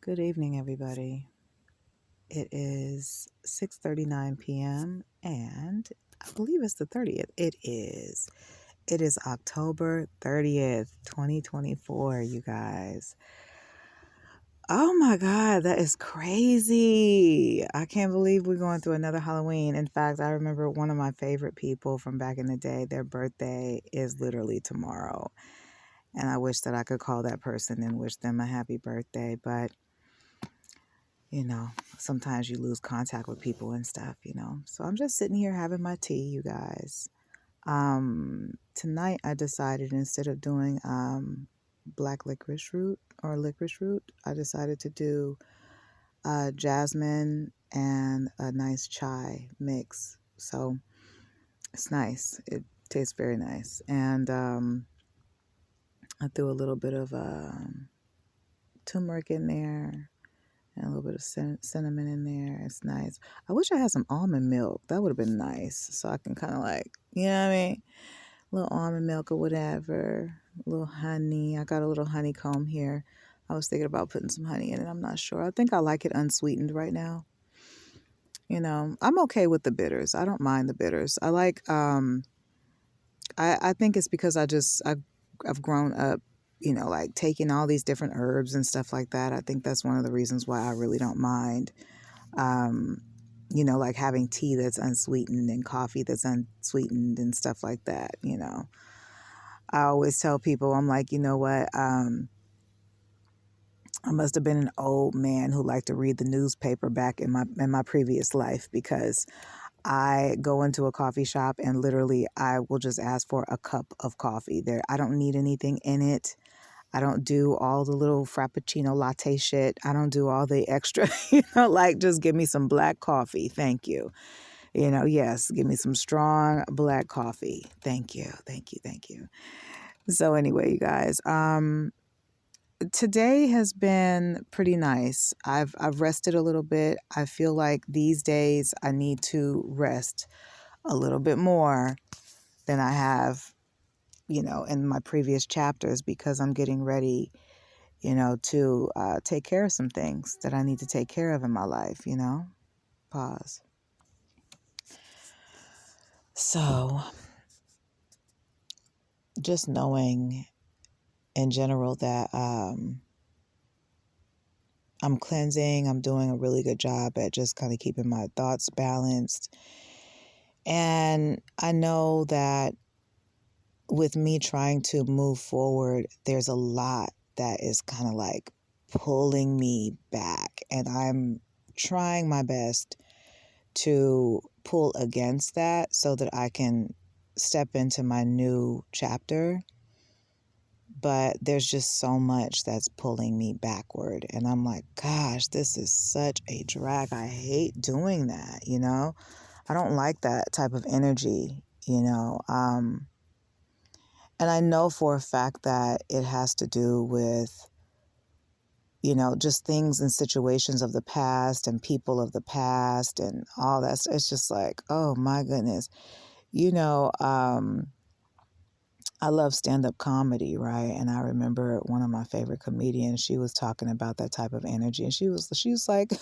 Good evening, everybody. It is 6:39 p.m. and I believe it's the 30th. It is. It is October 30th, 2024, you guys. Oh my God, that is crazy. I can't believe we're going through another Halloween. In fact, I remember one of my favorite people from back in the day, their birthday is literally tomorrow. And I wish that I could call that person and wish them a happy birthday, but you know, sometimes you lose contact with people and stuff. So I'm just sitting here having my tea, you guys. Tonight I decided instead of doing black licorice root or licorice root, I decided to do jasmine and a nice chai mix. So it's nice. It tastes very nice. And I threw a little bit of turmeric in there and a little bit of cinnamon in there. It's nice. I wish I had some almond milk. That would have been nice. So I can kind of like, you know what I mean? A little almond milk or whatever. A little honey. I got a little honeycomb here. I was thinking about putting some honey in it. I'm not sure. I think I like it unsweetened right now. I'm okay with the bitters. I don't mind the bitters. I like, I think it's because I've grown up, like taking all these different herbs and stuff like that. I think that's one of the reasons why I really don't mind um, like having tea that's unsweetened and coffee that's unsweetened and stuff like that. I always tell people, I'm like, you know what? I must have been an old man who liked to read the newspaper back in my previous life because I go into a coffee shop and literally I will just ask for a cup of coffee. I don't need anything in it. I don't do all the little frappuccino latte shit. I don't do all the extra, like just give me some black coffee. Thank you. Yes, give me some strong black coffee. Thank you. Thank you. Thank you. So anyway, you guys, today has been pretty nice. I've rested a little bit. I feel like these days I need to rest a little bit more than I have, in my previous chapters because I'm getting ready to take care of some things that I need to take care of in my life. Pause. So, just knowing in general that I'm cleansing, I'm doing a really good job at just kind of keeping my thoughts balanced. And I know that with me trying to move forward, there's a lot that is kind of like pulling me back. And I'm trying my best to pull against that so that I can step into my new chapter. But there's just so much that's pulling me backward. And I'm like, gosh, this is such a drag. I hate doing that. I don't like that type of energy. And I know for a fact that it has to do with just things and situations of the past and people of the past and all that. It's just like, oh my goodness. You know, um, I love stand-up comedy, right? And I remember one of my favorite comedians, she was talking about that type of energy. And she was like,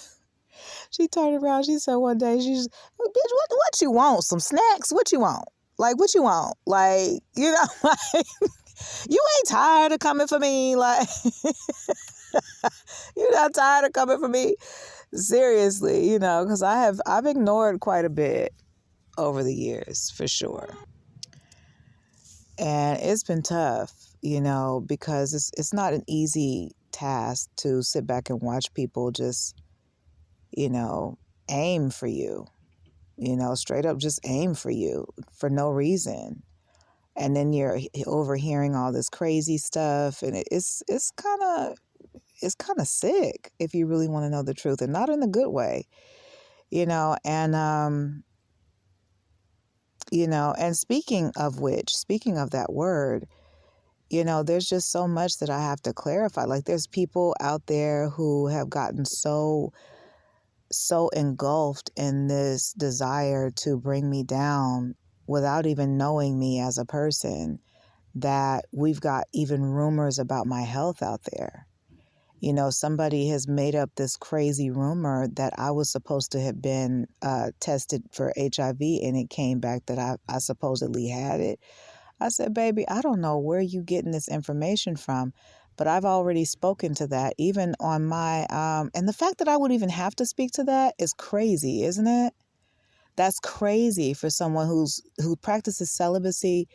she turned around, she said one day, bitch, what you want? Some snacks? What you want? Like, what you want? Like, like, you ain't tired of coming for me? Like, you're not tired of coming for me? Seriously, because I've ignored quite a bit over the years, for sure. And it's been tough, because it's not an easy task to sit back and watch people just, you know, aim for you, straight up just aim for you for no reason. And then you're overhearing all this crazy stuff, and it's kind of sick if you really want to know the truth, and not in a good way, and and speaking of that word, there's just so much that I have to clarify. Like, there's people out there who have gotten so engulfed in this desire to bring me down without even knowing me as a person, that we've got even rumors about my health out there. Somebody has made up this crazy rumor that I was supposed to have been tested for HIV, and it came back that I supposedly had it. I said, baby, I don't know where you getting this information from, but I've already spoken to that, even on my, and the fact that I would even have to speak to that is crazy, isn't it? That's crazy for someone who practices celibacy,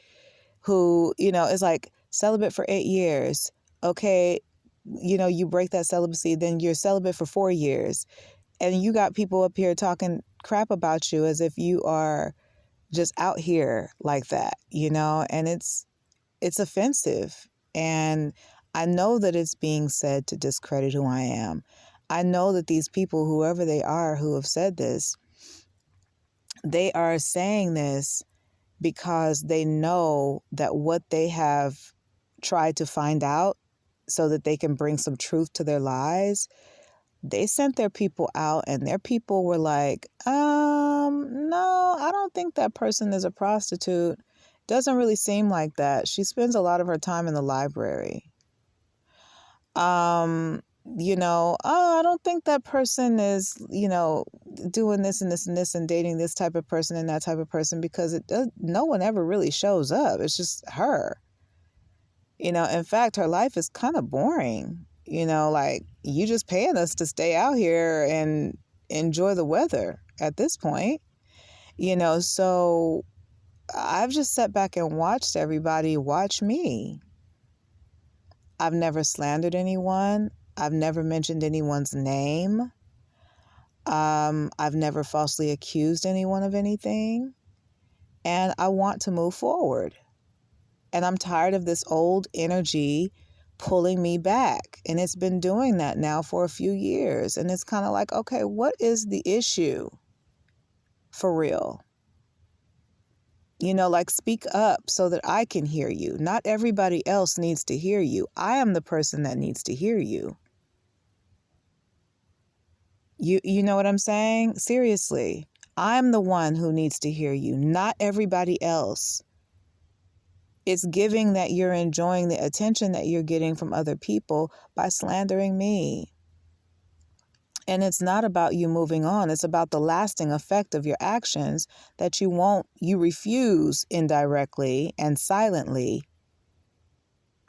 who, is like celibate for 8 years. Okay, you break that celibacy, then you're celibate for 4 years. And you got people up here talking crap about you as if you are just out here like that, and it's offensive. And I know that it's being said to discredit who I am. I know that these people, whoever they are, who have said this, they are saying this because they know that what they have tried to find out so that they can bring some truth to their lies, they sent their people out and their people were like, no, I don't think that person is a prostitute. Doesn't really seem like that. She spends a lot of her time in the library. Oh, I don't think that person is, doing this and this and this and dating this type of person and that type of person, because no one ever really shows up. It's just her. In fact, her life is kind of boring. Like, you just paying us to stay out here and enjoy the weather at this point. So I've just sat back and watched everybody watch me. I've never slandered anyone. I've never mentioned anyone's name. I've never falsely accused anyone of anything. And I want to move forward. And I'm tired of this old energy pulling me back. And it's been doing that now for a few years. And it's kind of like, okay, what is the issue for real? Like, speak up so that I can hear you. Not everybody else needs to hear you. I am the person that needs to hear you. You know what I'm saying? Seriously, I'm the one who needs to hear you, not everybody else. It's giving that you're enjoying the attention that you're getting from other people by slandering me. And it's not about you moving on. It's about the lasting effect of your actions that you refuse indirectly and silently.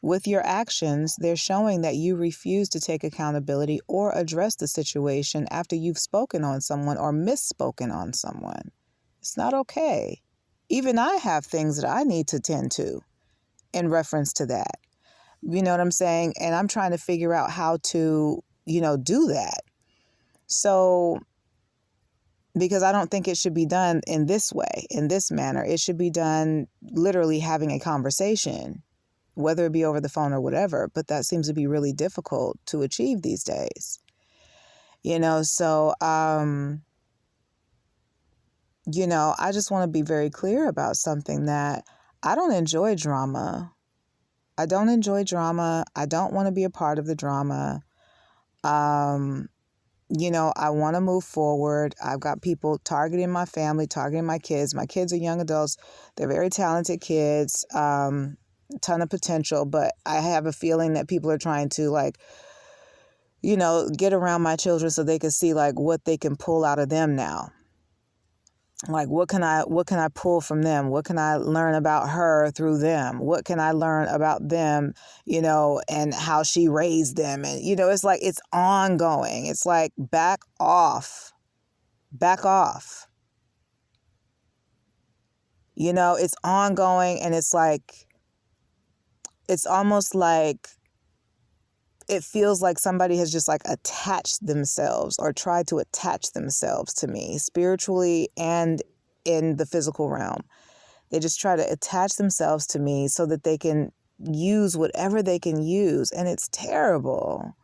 With your actions, they're showing that you refuse to take accountability or address the situation after you've spoken on someone or misspoken on someone. It's not okay. Even I have things that I need to tend to in reference to that. You know what I'm saying? And I'm trying to figure out how to, do that. So, because I don't think it should be done in this way, in this manner. It should be done literally having a conversation, whether it be over the phone or whatever. But that seems to be really difficult to achieve these days. So, I just want to be very clear about something, that I don't enjoy drama. I don't enjoy drama. I don't want to be a part of the drama. I want to move forward. I've got people targeting my family, targeting my kids. My kids are young adults. They're very talented kids, ton of potential. But I have a feeling that people are trying to, like, get around my children so they can see, like, what they can pull out of them now. Like, what can I pull from them? What can I learn about her through them? What can I learn about them, and how she raised them? And, it's like, it's ongoing. It's like, back off. Back off. It's ongoing, and it's like, it's almost like it feels like somebody has just, like, attached themselves or tried to attach themselves to me spiritually and in the physical realm. They just try to attach themselves to me so that they can use whatever they can use. And it's terrible,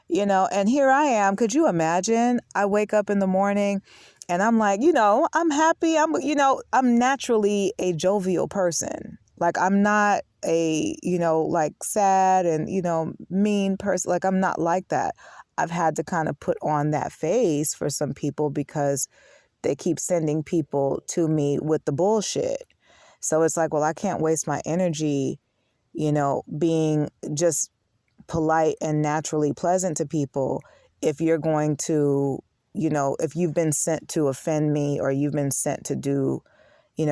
and here I am. Could you imagine? I wake up in the morning and I'm like, I'm happy. I'm naturally a jovial person. Like, I'm not a, like, sad and, mean person. Like, I'm not like that. I've had to kind of put on that face for some people because they keep sending people to me with the bullshit. So it's like, well, I can't waste my energy, being just polite and naturally pleasant to people if you're going to, if you've been sent to offend me or you've been sent to do,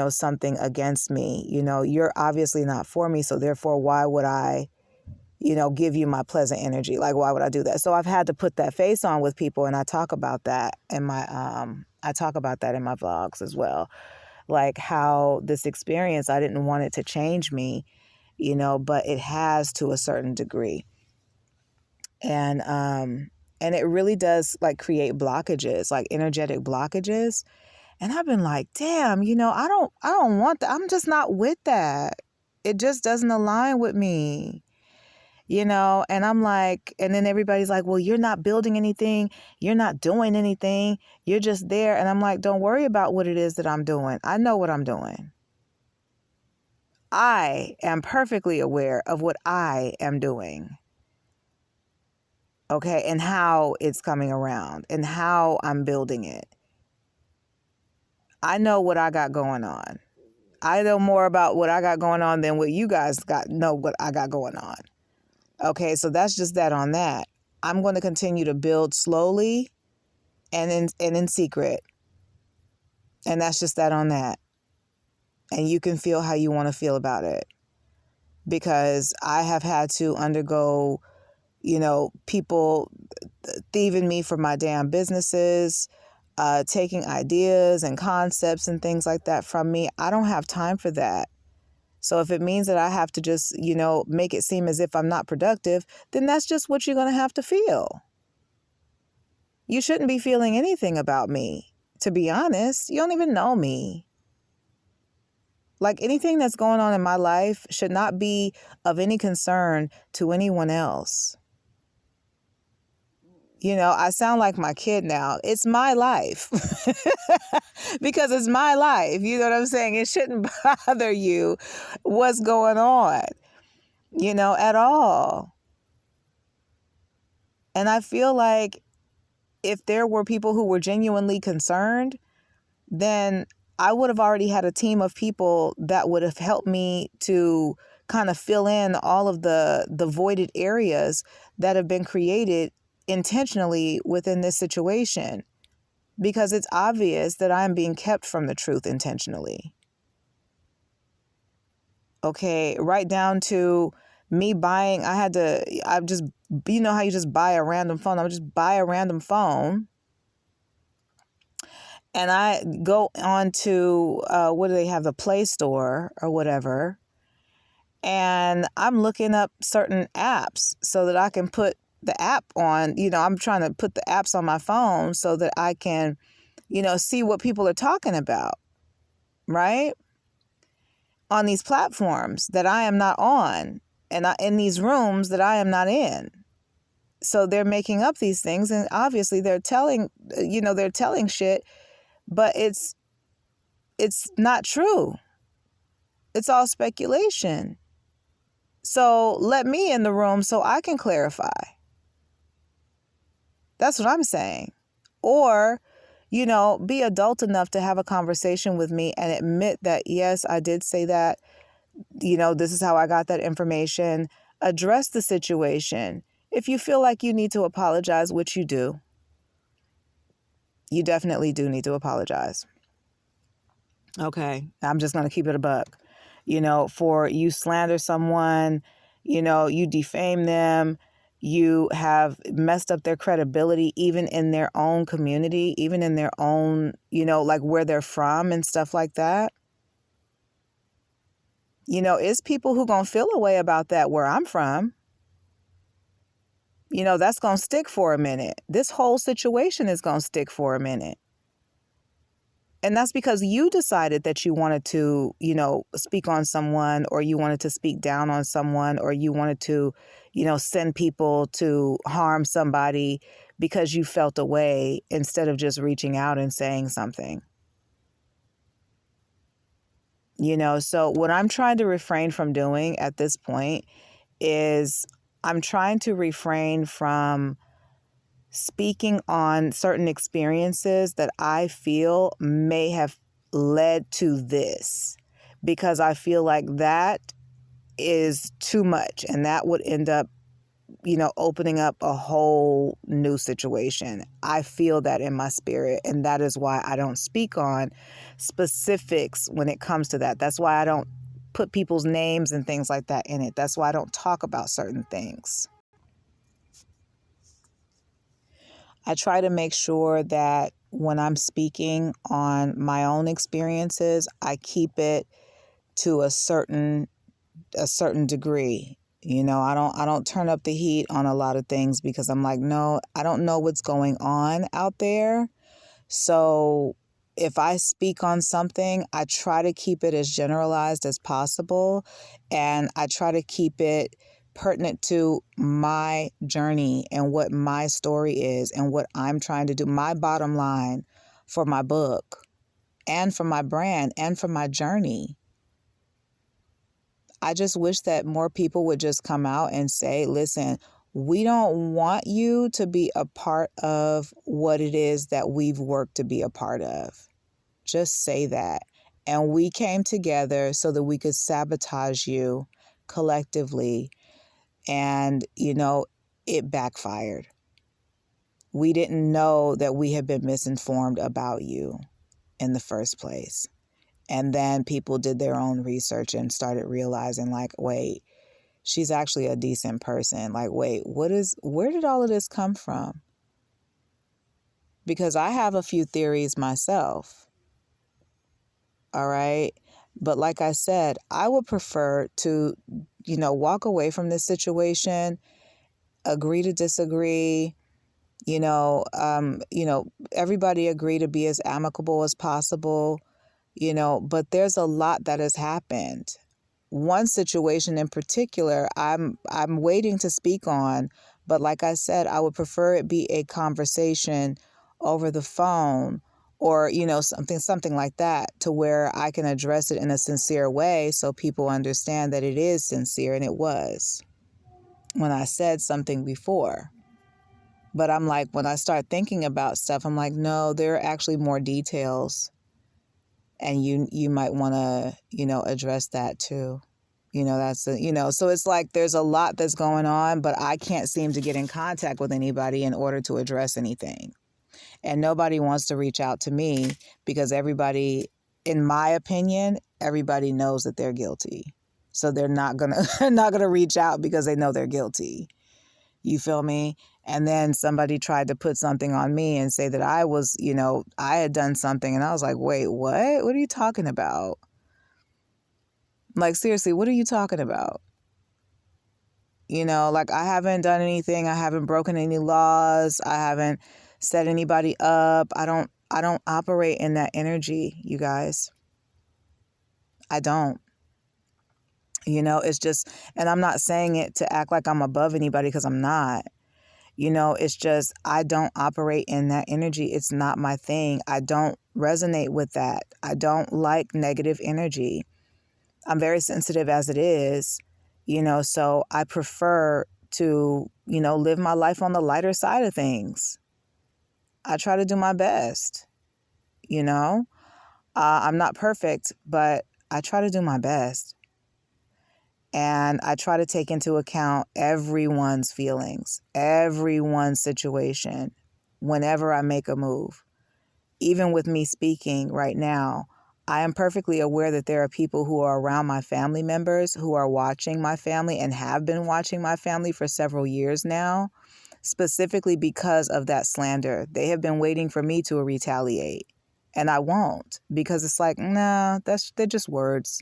something against me, you're obviously not for me. So therefore, why would I, give you my pleasant energy? Like, why would I do that? So I've had to put that face on with people. And I talk about that in my vlogs as well. Like how this experience, I didn't want it to change me, but it has to a certain degree. And it really does like create blockages, like energetic blockages. And I've been like, damn, I don't want that. I'm just not with that. It just doesn't align with me, and I'm like, and then everybody's like, well, you're not building anything. You're not doing anything. You're just there. And I'm like, don't worry about what it is that I'm doing. I know what I'm doing. I am perfectly aware of what I am doing. Okay. And how it's coming around and how I'm building it. I know what I got going on. I know more about what I got going on than what you guys know what I got going on. Okay. So that's just that on that. I'm going to continue to build slowly and in secret. And that's just that on that. And you can feel how you want to feel about it. Because I have had to undergo, people thieving me for my damn businesses, taking ideas and concepts and things like that from me. I don't have time for that. So if it means that I have to just, make it seem as if I'm not productive, then that's just what you're going to have to feel. You shouldn't be feeling anything about me, to be honest. You don't even know me. Like anything that's going on in my life should not be of any concern to anyone else. I sound like my kid now. It's my life because it's my life. You know what I'm saying? It shouldn't bother you what's going on, at all. And I feel like if there were people who were genuinely concerned, then I would have already had a team of people that would have helped me to kind of fill in all of the voided areas that have been created intentionally within this situation, because it's obvious that I'm being kept from the truth intentionally. Okay, right down to me buying, I just, how you just buy a random phone. I would just buy a random phone. And I go on to, what do they have, the Play Store or whatever. And I'm looking up certain apps so that I can put the app on, I'm trying to put the apps on my phone so that I can, see what people are talking about, right? On these platforms that I am not on and in these rooms that I am not in. So they're making up these things and obviously they're telling shit, but it's not true. It's all speculation. So let me in the room so I can clarify. That's what I'm saying. Or, be adult enough to have a conversation with me and admit that, yes, I did say that. This is how I got that information. Address the situation. If you feel like you need to apologize, which you do, you definitely do need to apologize. Okay, I'm just going to keep it a buck. For you slander someone, you defame them, you have messed up their credibility, even in their own community, even in their own, like where they're from and stuff like that. It's people who going to feel a way about that where I'm from. That's going to stick for a minute. This whole situation is going to stick for a minute. And that's because you decided that you wanted to, speak on someone, or you wanted to speak down on someone, or you wanted to, send people to harm somebody because you felt a way instead of just reaching out and saying something. So what I'm trying to refrain from doing at this point is I'm trying to refrain from speaking on certain experiences that I feel may have led to this, because I feel like that is too much and that would end up opening up a whole new situation. I feel that in my spirit, and that is why I don't speak on specifics when it comes to that. That's why I don't put people's names and things like that in it. That's why I don't talk about certain things. I try to make sure that when I'm speaking on my own experiences, I keep it to a certain degree. I don't turn up the heat on a lot of things because I'm like, no, I don't know what's going on out there. So if I speak on something, I try to keep it as generalized as possible, and I try to keep it pertinent to my journey and what my story is and what I'm trying to do, my bottom line for my book and for my brand and for my journey. I just wish that more people would just come out and say, listen, we don't want you to be a part of what it is that we've worked to be a part of. Just say that. And we came together so that we could sabotage you collectively. And, it backfired. We didn't know that we had been misinformed about you in the first place. And then people did their own research and started realizing, like, wait, she's actually a decent person. Like, wait, where did all of this come from? Because I have a few theories myself. All right. But like I said, I would prefer to, walk away from this situation, agree to disagree, everybody agree to be as amicable as possible, but there's a lot that has happened. One situation in particular, I'm waiting to speak on, but like I said, I would prefer it be a conversation over the phone or, something like that, to where I can address it in a sincere way so people understand that it is sincere, and it was when I said something before. But I'm like, when I start thinking about stuff, I'm like, no, there are actually more details, and you might want to, address that too. So it's like there's a lot that's going on, but I can't seem to get in contact with anybody in order to address anything. And nobody wants to reach out to me because everybody, in my opinion, everybody knows that they're guilty. So they're not gonna reach out because they know they're guilty. You feel me? And then somebody tried to put something on me and say that I was, I had done something, and I was like, wait, what? What are you talking about? Like, seriously, what are you talking about? Like, I haven't done anything. I haven't broken any laws. I haven't set anybody up. I don't operate in that energy, you guys. I don't. It's just, and I'm not saying it to act like I'm above anybody, because I'm not. It's just, I don't operate in that energy. It's not my thing. I don't resonate with that. I don't like negative energy. I'm very sensitive as it is, so I prefer to, live my life on the lighter side of things. I try to do my best, I'm not perfect, but I try to do my best. And I try to take into account everyone's feelings, everyone's situation, whenever I make a move. Even with me speaking right now, I am perfectly aware that there are people who are around my family members who are watching my family and have been watching my family for several years now, specifically because of that slander. They have been waiting for me to retaliate, and I won't, because it's like, nah, they're just words.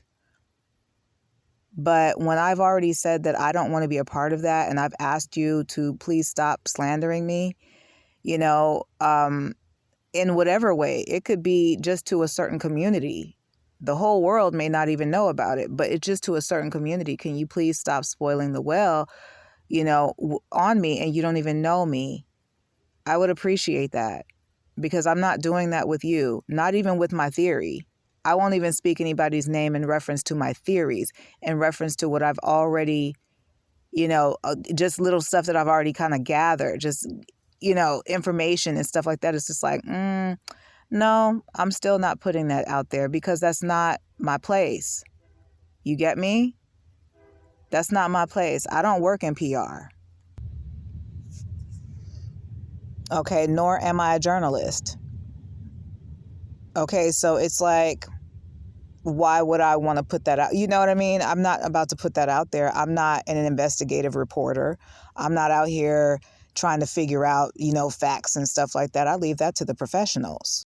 But when I've already said that I don't want to be a part of that, and I've asked you to please stop slandering me, in whatever way, it could be just to a certain community. The whole world may not even know about it, but it's just to a certain community. Can you please stop spoiling the well, on me, and you don't even know me? I would appreciate that, because I'm not doing that with you, not even with my theory. I won't even speak anybody's name in reference to my theories, in reference to what I've already, just little stuff that I've already kind of gathered, just, information and stuff like that. It's just like, no, I'm still not putting that out there, because that's not my place. You get me? That's not my place. I don't work in PR. Okay, nor am I a journalist. Okay, so it's like, why would I want to put that out? You know what I mean? I'm not about to put that out there. I'm not an investigative reporter. I'm not out here trying to figure out, facts and stuff like that. I leave that to the professionals.